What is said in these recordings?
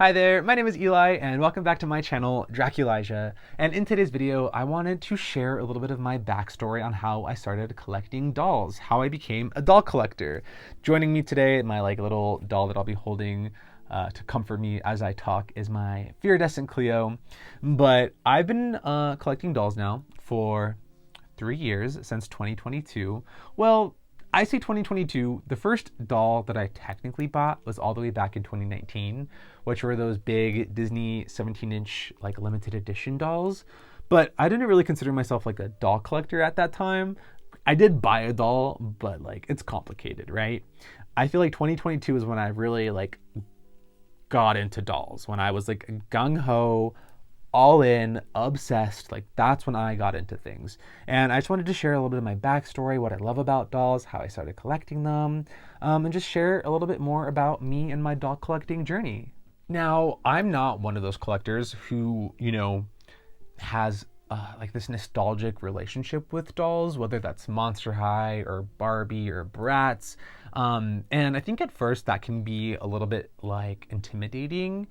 Hi there, my name is Eli and welcome back to my channel, Draculija. And in today's video, I wanted to share a little bit of my backstory on how I started collecting dolls, how I became a doll collector. Joining me today, my little doll that I'll be holding to comfort me as I talk is my Iridescent Cleo. But I've been collecting dolls now for 3 years, since 2022. Well, I say 2022, the first doll that I technically bought was all the way back in 2019, which were those big Disney 17-inch limited edition dolls. But I didn't really consider myself a doll collector at that time. I did buy a doll, but it's complicated, right? I feel like 2022 is when I really got into dolls, when I was gung-ho, all in, obsessed. That's when I got into things. And I just wanted to share a little bit of my backstory, what I love about dolls, how I started collecting them, and just share a little bit more about me and my doll collecting journey. Now, I'm not one of those collectors who, has this nostalgic relationship with dolls, whether that's Monster High or Barbie or Bratz. And I think at first that can be a little bit intimidating,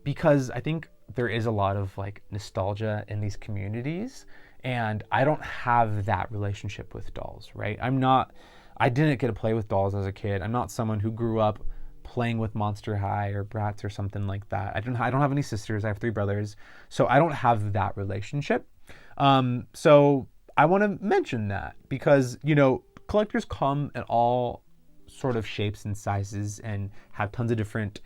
because I think there is a lot of nostalgia in these communities, and I don't have that relationship with dolls, right? I didn't get to play with dolls as a kid. I'm not someone who grew up playing with Monster High or Bratz or something like that. I don't have any sisters. I have 3 brothers, so I don't have that relationship. So I want to mention that because collectors come in all sort of shapes and sizes and have tons of different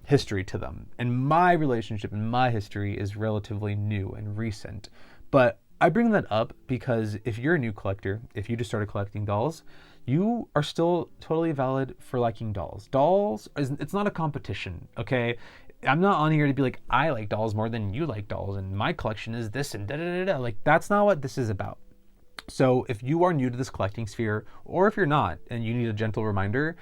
history to them. And my relationship and my history is relatively new and recent. But I bring that up because if you're a new collector, if you just started collecting dolls, you are still totally valid for liking dolls. It's not a competition, okay? I'm not on here to be like, I like dolls more than you like dolls, and my collection is this and da-da-da-da. That's not what this is about. So if you are new to this collecting sphere, or if you're not, and you need a gentle reminder,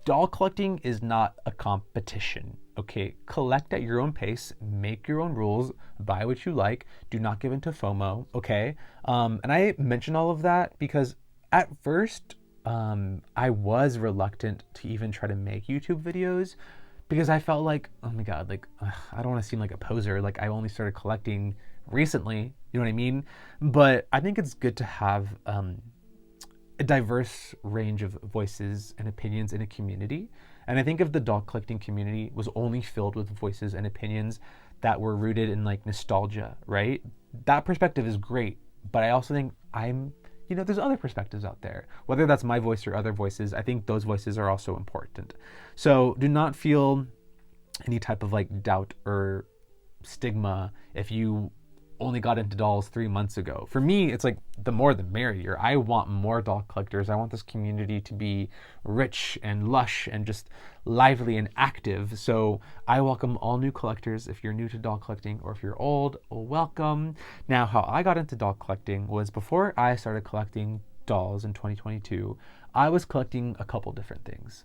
doll collecting is not a competition, okay? Collect at your own pace, make your own rules, buy what you like, do not give into FOMO, okay? And I mention all of that because at first, I was reluctant to even try to make YouTube videos because I felt oh my God, I don't want to seem like a poser. I only started collecting recently, you know what I mean? But I think it's good to have a diverse range of voices and opinions in a community. And I think if the doll collecting community was only filled with voices and opinions that were rooted in nostalgia, right? That perspective is great. But I also think there's other perspectives out there. Whether that's my voice or other voices, I think those voices are also important. So do not feel any type of doubt or stigma if you only got into dolls 3 months ago. For me, it's the more the merrier. I want more doll collectors. I want this community to be rich and lush and just lively and active. So I welcome all new collectors. If you're new to doll collecting or if you're old, welcome. Now, how I got into doll collecting was before I started collecting dolls in 2022, I was collecting a couple different things.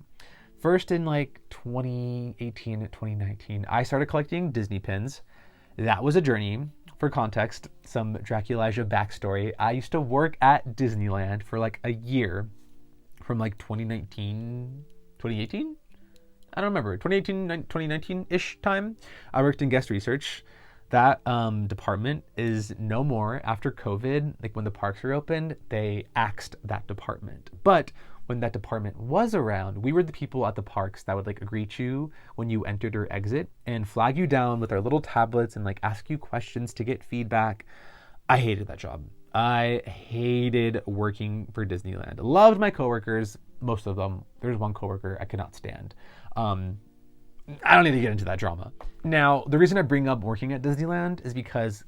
First, in 2018 and 2019, I started collecting Disney pins. That was a journey. For context, some Draculija backstory. I used to work at Disneyland for a year from 2019, 2018? I don't remember, 2018, 2019-ish time. I worked in guest research. That department is no more after COVID. When the parks reopened, they axed that department. But when that department was around, we were the people at the parks that would greet you when you entered or exit and flag you down with our little tablets and ask you questions to get feedback. I hated that job. I hated working for Disneyland. Loved my coworkers, most of them. There's one coworker I could not stand. I don't need to get into that drama. Now, the reason I bring up working at Disneyland is because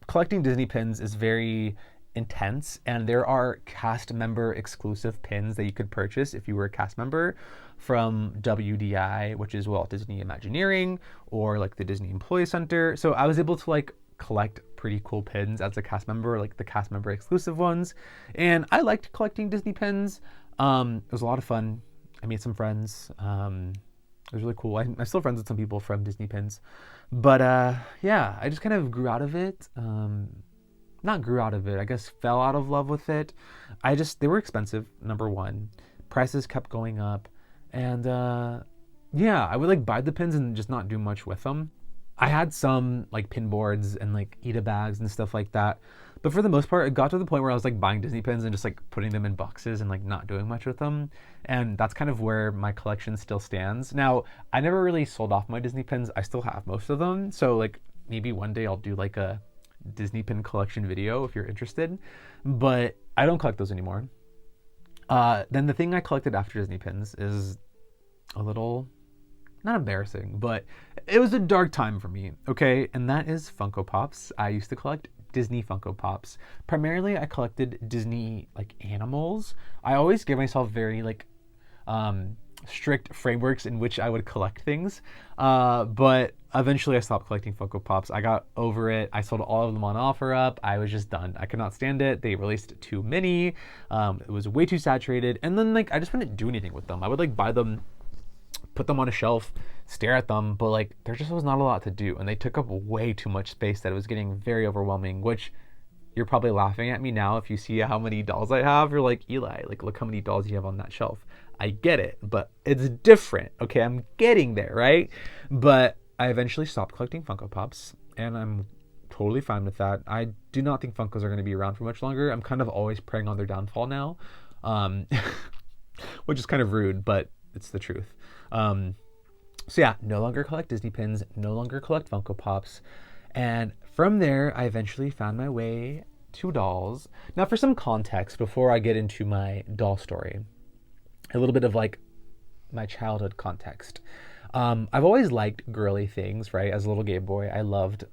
collecting Disney pins is very intense, and there are cast member exclusive pins that you could purchase if you were a cast member from WDI, which is Walt Disney Imagineering, or the Disney Employee Center. So I was able to collect pretty cool pins as a cast member, the cast member exclusive ones. And I liked collecting Disney pins. It was a lot of fun. I made some friends. It was really cool. I'm still friends with some people from Disney pins. But yeah, I just kind of grew out of it. Not grew out of it, I guess fell out of love with it. They were expensive, number one. Prices kept going up. And Yeah, I would like buy the pins and just not do much with them. I had some like pin boards and like Ita bags and stuff like that. But for the most part, it got to the point where I was like buying Disney pins and just like putting them in boxes and like not doing much with them. And that's kind of where my collection still stands. Now, I never really sold off my Disney pins. I still have most of them. So like maybe one day I'll do like a Disney pin collection video if you're interested. But I don't collect those anymore. Then the thing I collected after Disney pins is a little not embarrassing, but it was a dark time for me, okay? And that is Funko Pops. I used to collect Disney Funko Pops. Primarily, I collected Disney like animals. I always gave myself very like strict frameworks in which I would collect things, but eventually I stopped collecting Funko Pops. I got over it. I sold all of them on OfferUp. I was just done. I could not stand it. They released too many. It was way too saturated, and then like I just wouldn't do anything with them. I would like buy them, put them on a shelf, stare at them, but like there just was not a lot to do, and they took up way too much space that it was getting very overwhelming, which you're probably laughing at me now if you see how many dolls I have. You're like, Eli, like look how many dolls you have on that shelf. I get it, but it's different. Okay, I'm getting there, right? But I eventually stopped collecting Funko Pops, and I'm totally fine with that. I do not think Funkos are going to be around for much longer. I'm kind of always preying on their downfall now, which is kind of rude, but it's the truth. So yeah, no longer collect Disney pins, no longer collect Funko Pops. And from there, I eventually found my way to dolls. Now for some context, before I get into my doll story, a little bit of like my childhood context. I've always liked girly things, right? As a little gay boy, I loved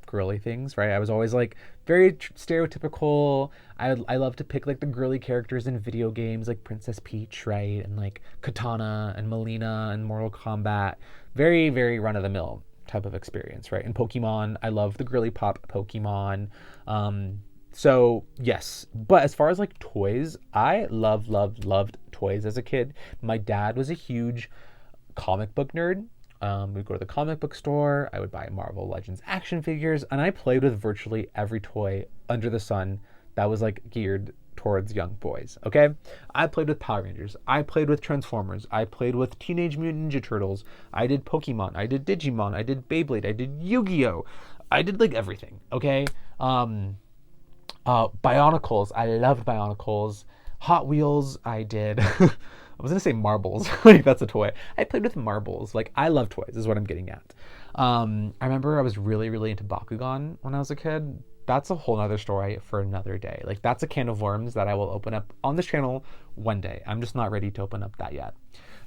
girly things, right? I was always like very stereotypical. I love to pick like the girly characters in video games, like Princess Peach, right? And like Katana and Melina and Mortal Kombat. Very, very run of the mill type of experience, right? And Pokemon, I love the girly pop Pokemon. So yes, but as far as like toys, I loved toys as a kid. My dad was a huge comic book nerd. We'd go to the comic book store. I would buy Marvel Legends action figures, and I played with virtually every toy under the sun that was like geared towards young boys. Okay, I played with Power Rangers. I played with Transformers. I played with Teenage Mutant Ninja Turtles. I did Pokemon. I did Digimon. I did Beyblade. I did Yu-Gi-Oh. I did like everything. Okay. Bionicles. I loved Bionicles. Hot Wheels. I did. I was gonna say marbles. Like that's a toy. I played with marbles. Like I love toys is what I'm getting at. I remember I was really, really into Bakugan when I was a kid. That's a whole nother story for another day. Like that's a can of worms that I will open up on this channel one day. I'm just not ready to open up that yet.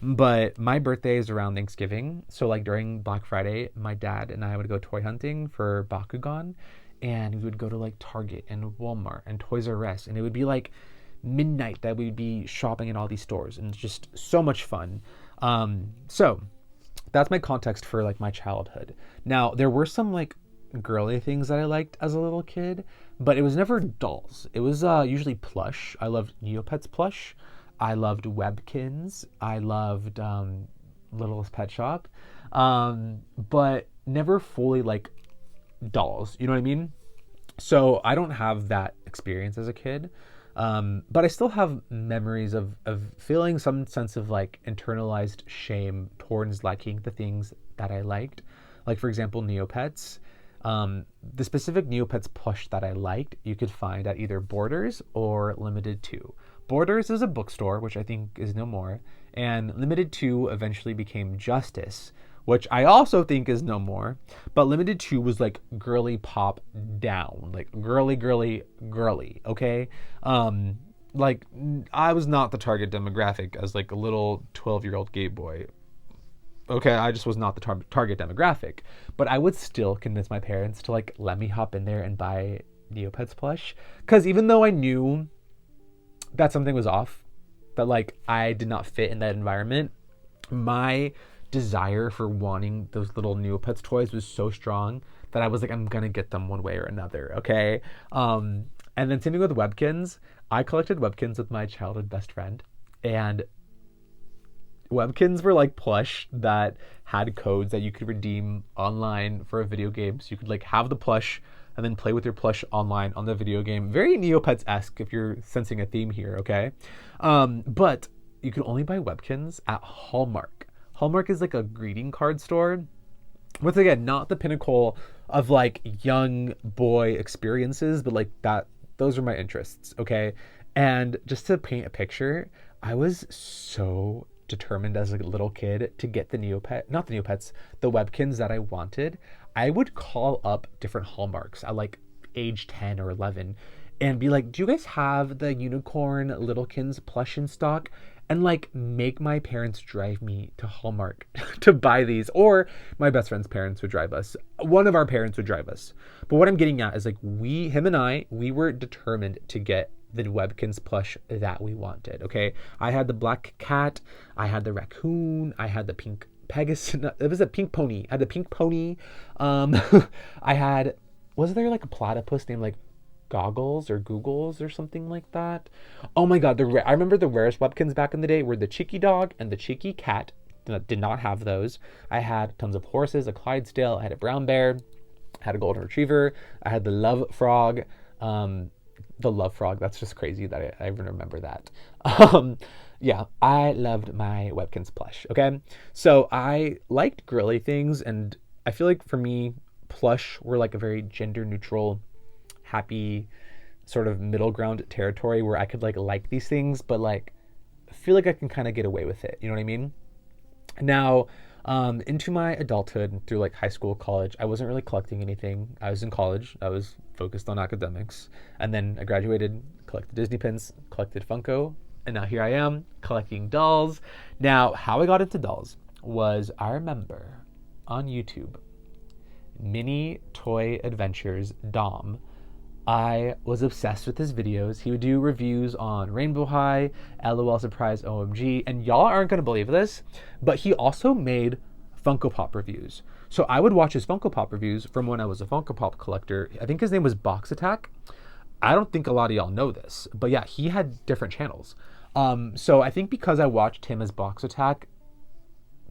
But my birthday is around Thanksgiving. So like during Black Friday, my dad and I would go toy hunting for Bakugan, and we would go to like Target and Walmart and Toys R Us, and it would be like midnight that we'd be shopping in all these stores, and it's just so much fun. So that's my context for like my childhood. Now there were some like girly things that I liked as a little kid, but it was never dolls. It was usually plush. I loved Neopets plush. I loved Webkins. I loved Littlest Pet Shop, but never fully like dolls. You know what I mean? So I don't have that experience as a kid. But I still have memories of feeling some sense of like internalized shame towards liking the things that I liked. Like for example, Neopets. The specific Neopets plush that I liked, you could find at either Borders or Limited 2. Borders is a bookstore, which I think is no more, and Limited 2 eventually became Justice, which I also think is no more. But Limited 2 was like girly pop down, like girly, okay? Like I was not the target demographic as like a little 12-year-old gay boy. Okay, I just was not the target demographic, but I would still convince my parents to like let me hop in there and buy Neopets plush, because even though I knew that something was off, that like I did not fit in that environment, my desire for wanting those little Neopets toys was so strong that I was like, I'm gonna get them one way or another, okay? And then same thing with Webkins. I collected Webkins with my childhood best friend, and Webkins were like plush that had codes that you could redeem online for a video game. So you could like have the plush and then play with your plush online on the video game. Very Neopets-esque if you're sensing a theme here, okay? But you could only buy Webkins at Hallmark. Hallmark is like a greeting card store. Once again, not the pinnacle of like young boy experiences, but like that, those are my interests, okay? And just to paint a picture, I was so determined as a little kid to get the not the Neopets, the Webkins that I wanted. I would call up different Hallmarks at like age 10 or 11 and be like, do you guys have the unicorn Littlekins plush in stock? And like make my parents drive me to Hallmark to buy these, or my best friend's parents would drive us. One of our parents would drive us. But what I'm getting at is like him and I, we were determined to get the Webkins plush that we wanted. Okay, I had the black cat, I had the raccoon, I had the pink Pegasus. It was a pink pony. I had the pink pony. I had, was there like a platypus named like Goggles or Googles or something like that? Oh my god, I remember the rarest Webkins back in the day were the Cheeky Dog and the Cheeky Cat. Did not have those. I had tons of horses, a Clydesdale, I had a brown bear, I had a golden retriever, I had the Love Frog. The Love Frog, that's just crazy that I even remember that. Yeah, I loved my Webkins plush, okay? So I liked girly things, and I feel like for me, plush were like a very gender neutral, happy sort of middle ground territory where I could like these things, but like feel like I can kind of get away with it. You know what I mean? Now, into my adulthood through like high school, college, I wasn't really collecting anything. I was in college. I was focused on academics. And then I graduated, collected Disney pins, collected Funko, and now here I am collecting dolls. Now, how I got into dolls was I remember on YouTube, Mini Toy Adventures Dom. I was obsessed with his videos. He would do reviews on Rainbow High, LOL Surprise OMG, and y'all aren't going to believe this, but he also made Funko Pop reviews. So I would watch his Funko Pop reviews from when I was a Funko Pop collector. I think his name was Box Attack. I don't think a lot of y'all know this, but yeah, he had different channels. So I think because I watched him as Box Attack,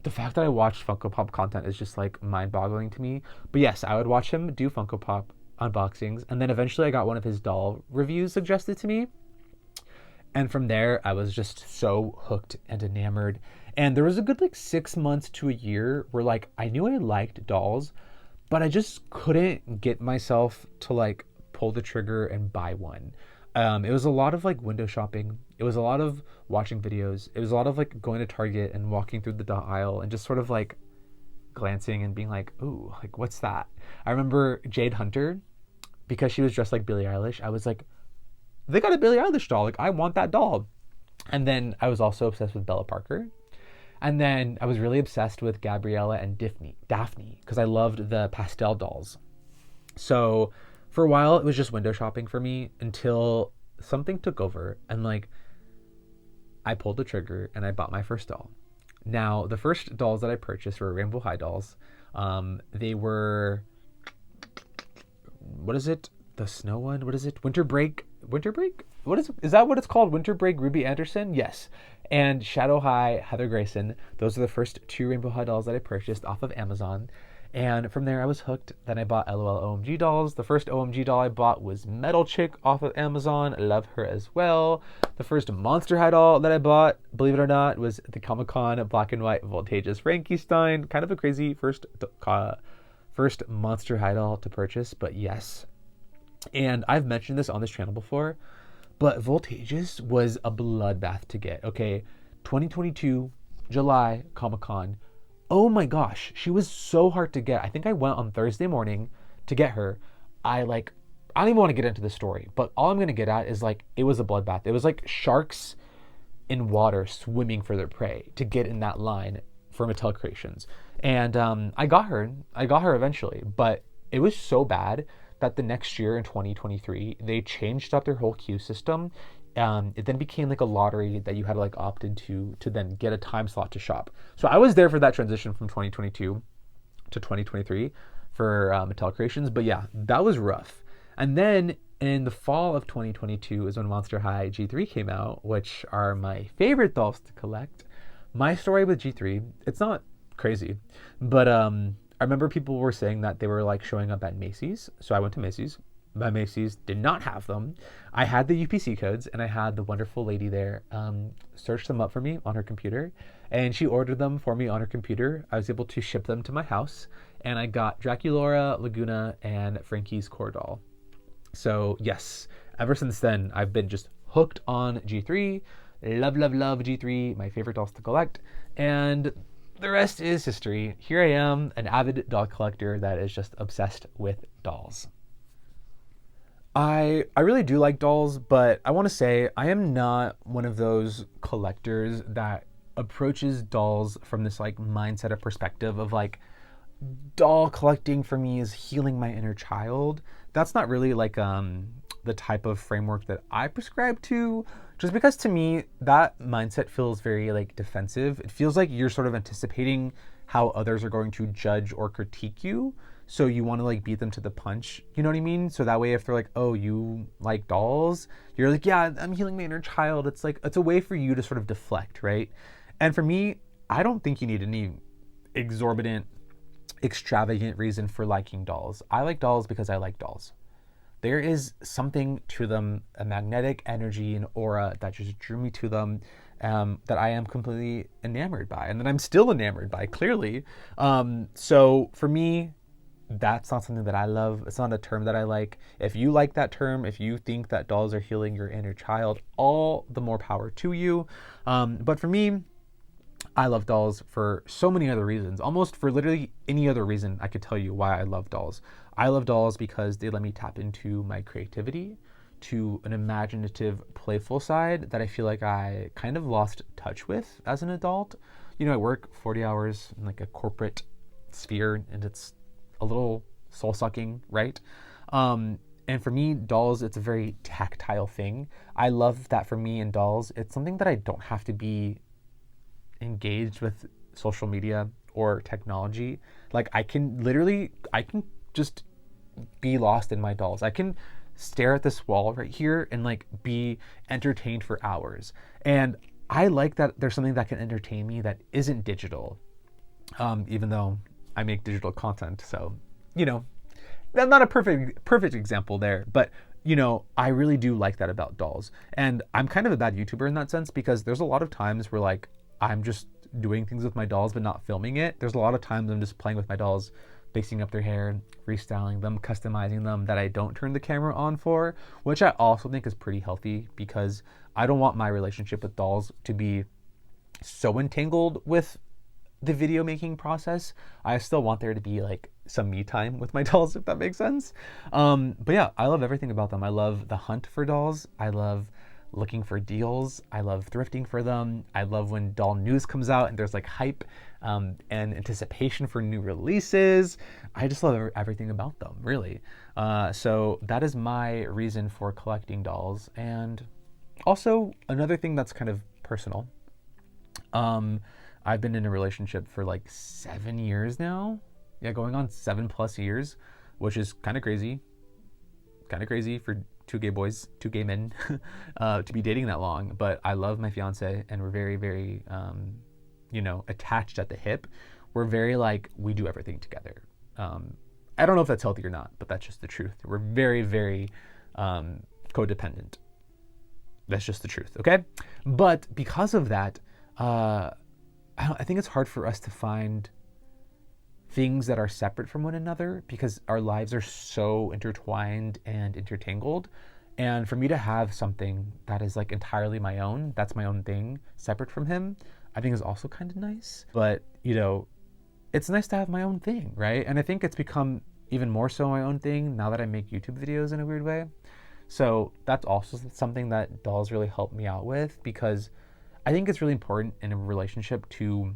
the fact that I watched Funko Pop content is just like mind-boggling to me. But yes, I would watch him do Funko Pop unboxings, and then eventually I got one of his doll reviews suggested to me, and from there I was just so hooked and enamored. And there was a good like 6 months to a year where like I knew I liked dolls, but I just couldn't get myself to like pull the trigger and buy one. It was a lot of like window shopping. It was a lot of watching videos. It was a lot of like going to Target and walking through the doll aisle and just sort of like glancing and being like, ooh, like what's that? I remember Jade Hunter, because she was dressed like Billie Eilish. I was like, they got a Billie Eilish doll. Like I want that doll. And then I was also obsessed with Bella Parker. And then I was really obsessed with Gabriella and Daphne, because I loved the pastel dolls. So for a while, it was just window shopping for me until something took over and like I pulled the trigger and I bought my first doll. Now, the first dolls that I purchased were Rainbow High dolls. They were, what is it? The snow one? What is it? Winter Break? What is that what it's called? Winter Break Ruby Anderson? Yes. And Shadow High Heather Grayson. Those are the first two Rainbow High dolls that I purchased off of Amazon. And from there I was hooked. Then I bought LOL OMG dolls. The first OMG doll I bought was Metal Chick off of Amazon. I love her as well. The first Monster High doll that I bought, believe it or not, was the Comic-Con black and white Voltageous Frankenstein. Kind of a crazy first Monster High doll to purchase, but yes. And I've mentioned this on this channel before, but Voltageous was a bloodbath to get. Okay, 2022, July, Comic-Con. Oh my gosh, she was so hard to get. I think I went on Thursday morning to get her. I don't even want to get into the story, but all I'm going to get at is like, it was a bloodbath. It was like sharks in water swimming for their prey to get in that line for Mattel Creations. And I got her eventually, but it was so bad that the next year in 2023, they changed up their whole queue system. It then became like a lottery that you had to like opt into to then get a time slot to shop. So I was there for that transition from 2022 to 2023 for Mattel Creations. But yeah, that was rough. And then in the fall of 2022 is when Monster High G3 came out, which are my favorite dolls to collect. My story with G3, it's not crazy, but I remember people were saying that they were like showing up at Macy's. So I went to Macy's my Macy's did not have them. I had the UPC codes, and I had the wonderful lady there search them up for me on her computer, and she ordered them for me on her computer. I was able to ship them to my house, and I got Draculaura, Laguna, and Frankie's core doll. So yes, ever since then, I've been just hooked on G3. Love, love, love G3, my favorite dolls to collect. And the rest is history. Here I am, an avid doll collector that is just obsessed with dolls. I really do like dolls, but I want to say I am not one of those collectors that approaches dolls from this like mindset or perspective of like, doll collecting for me is healing my inner child. That's not really like the type of framework that I prescribe to, just because to me that mindset feels very like defensive. It feels like you're sort of anticipating how others are going to judge or critique you, so you want to like beat them to the punch, you know what I mean? So that way if they're like, oh, you like dolls, you're like, yeah, I'm healing my inner child. It's like, it's a way for you to sort of deflect, right? And for me, I don't think you need any exorbitant, extravagant reason for liking dolls. I like dolls because I like dolls. There is something to them, a magnetic energy and aura that just drew me to them, that I am completely enamored by, and that I'm still enamored by, clearly. So for me, that's not something that I love. It's not a term that I like. If you like that term, if you think that dolls are healing your inner child, all the more power to you. But for me, I love dolls for so many other reasons. Almost for literally any other reason I could tell you why I love dolls. I love dolls because they let me tap into my creativity, to an imaginative, playful side that I feel like I kind of lost touch with as an adult. You know, I work 40 hours in like a corporate sphere, and it's a little soul-sucking, right? And for me, dolls, it's a very tactile thing. I love that for me in dolls, it's something that I don't have to be engaged with social media or technology. Like I can just be lost in my dolls. I can stare at this wall right here and like be entertained for hours. And I like that there's something that can entertain me that isn't digital, even though I make digital content. So, you know, that's not a perfect example there, but you know, I really do like that about dolls. And I'm kind of a bad YouTuber in that sense, because there's a lot of times where like I'm just doing things with my dolls but not filming it. There's a lot of times I'm just playing with my dolls, fixing up their hair, restyling them, customizing them, that I don't turn the camera on for, which I also think is pretty healthy, because I don't want my relationship with dolls to be so entangled with the video making process. I still want there to be like some me time with my dolls, if that makes sense. But yeah, I love everything about them. I love the hunt for dolls. I love looking for deals. I love thrifting for them. I love when doll news comes out and there's like hype and anticipation for new releases. I just love everything about them, really. So that is my reason for collecting dolls. And also another thing that's kind of personal. I've been in a relationship for like 7 years now. Yeah, going on 7+ years, which is kind of crazy. Kind of crazy for two gay men, to be dating that long. But I love my fiance, and we're very, very, attached at the hip. We're very like, we do everything together. I don't know if that's healthy or not, but that's just the truth. We're very, very codependent. That's just the truth, okay? But because of that, I think it's hard for us to find things that are separate from one another, because our lives are so intertwined and intertangled. And for me to have something that is like entirely my own, that's my own thing, separate from him, I think is also kind of nice. But, it's nice to have my own thing, right? And I think it's become even more so my own thing now that I make YouTube videos in a weird way. So that's also something that dolls really help me out with, because I think it's really important in a relationship to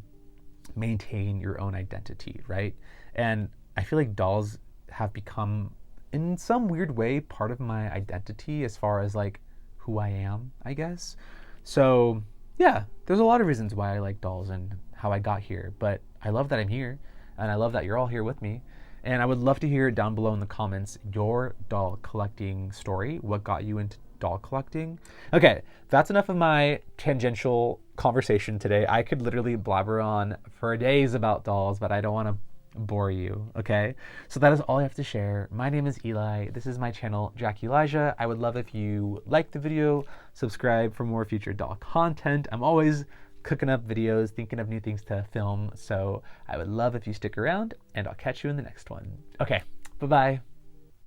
maintain your own identity, right? And I feel like dolls have become, in some weird way, part of my identity as far as like who I am, I guess. So yeah, there's a lot of reasons why I like dolls and how I got here, but I love that I'm here, and I love that you're all here with me. And I would love to hear down below in the comments your doll collecting story. What got you into doll collecting? Okay, that's enough of my tangential conversation today. I could literally blabber on for days about dolls, but I don't want to bore you, okay? So that is all I have to share. My name is Eli. This is my channel, Draculijah. I would love if you like the video, subscribe for more future doll content. I'm always cooking up videos, thinking of new things to film, so I would love if you stick around, and I'll catch you in the next one. Okay, bye-bye.